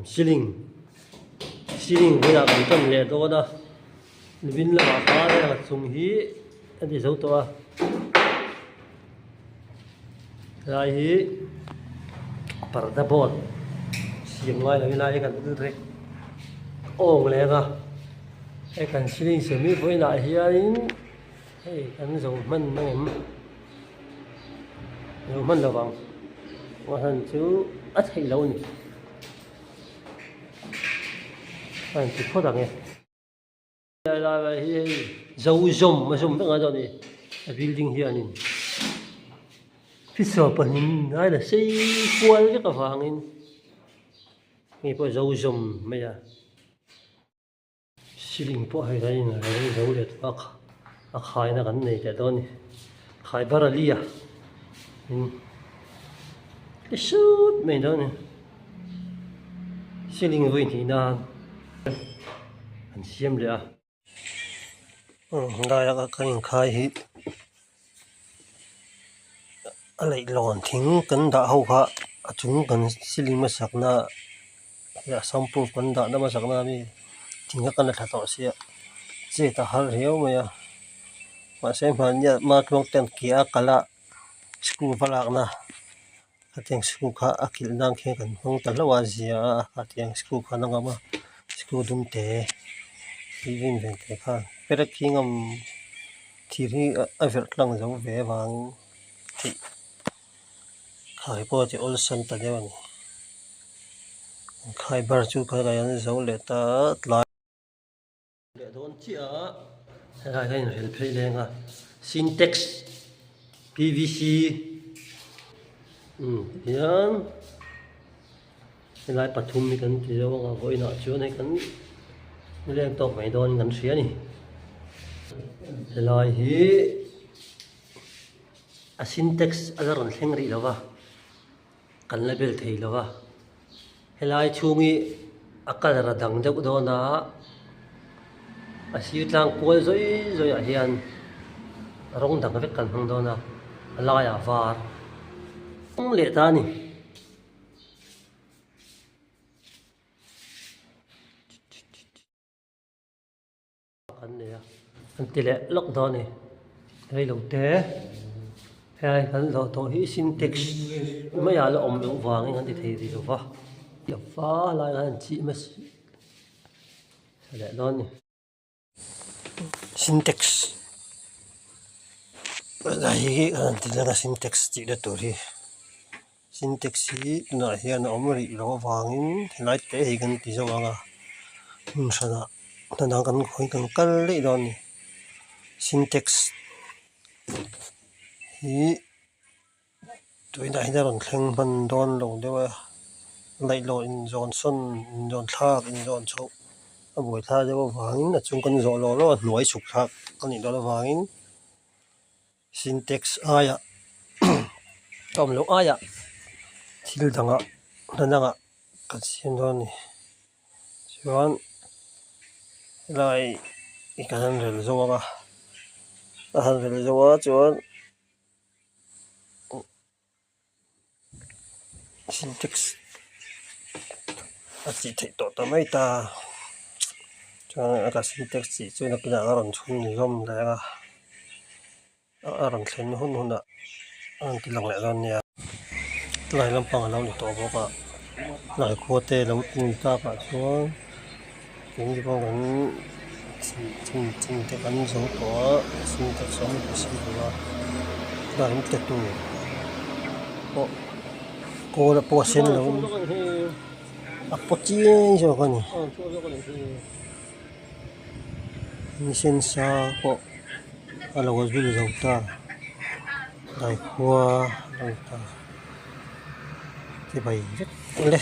ceiling với là cái tầng lệ đó đó vin là bảo phá đây là dùng hí anh thì dấu to lại hí parda board xiêm ngoài là cái này cái tư thế ôm lệ cả cái cần ceiling semi với lại hí anh hey anh dùng mình mang em dùng mình là vòng mà thành chứ ít hay lâu nhỉ anh chỉ khó đằng nghe là dấu zoom mà zoom tất cả rồi này building here này phía sau bên này là xây qua cái cái vàng này nghe có dấu zoom mấy à ceiling po hay đây là dấu để khai nó gắn này để đó này khai baralia cái suốt mấy đó này ceiling với thì na anh xem được đây là cái khai hít lại lon thính cần đã hậu hạ chúng cần ceiling mà sạc na ya sample cần đã mà sạc na mi thính cái là thật sự chỉ ta har hiểu mà xem mà trong tên kia kala school falak na ateng school kha akil nang khe kan hong talawa zia ateng school kha nang ama school dum te vin ven te kha pera kingam thiri aver tlang zo ve wang thi khai po ti ol san ta dewan khai bar chu kha ga yan zo le ta tla le don chi a hai cái này phải lên à syntax PVC yan lại bắt thum cái gì đó mà với nó chỗ này cái lên tàu máy đòn ngắn xía này lại hi syntax ở đó là gì đó cần label thấy đó lại chung đi akal ra đằng đâu đó na siêu lang quay rồi ở hiền rong đằng cái cần không đó na lại à var không lệ ta nè anh này anh tỷ lệ lốc đó nè hay lồng té hay anh lo thôi hi syntax mấy nhà là ông lồng vàng anh thì thấy gì đâu vào phá lại anh chị mà lệ đó nè syntax đây thì là syntax chỉ để tôi syntax thì nó hiện ở một lỗ vàng lại thế thì cái tí sao à sao nó đang cần khối cần cân lấy đó nè syntax thì tôi đã ra làm khen phần đòn lồng đấy mà lại lội Johnson John Clark John Châu buổi tha cho vàng là chúng con gió nó nổi sụp thạc con nhìn đó là vàng syntax ai ạ tóm lúc ai ạ thì đằng ạ đằng ạ cái xem đó này chọn lại cái thằng này rồi à thằng này rồi chọn syntax chỉ thấy tốt mấy ta cho cái syntax chỉ cho nó cái nào làm chung giống đấy à làm thêm hôn ạ anh thì lòng lại con nha lại làm bằng lâu để tổ bố cả lại khô tê làm cùng ta cả xuống cũng như bằng cái chính cái ăn giống tổ syntax sống cái gì đó là những cái tủ cô là po sen luôn à po chiên cho con này ni sen sa po à là có gì đâu ta đại khoa đâu ta cái bài rất đấy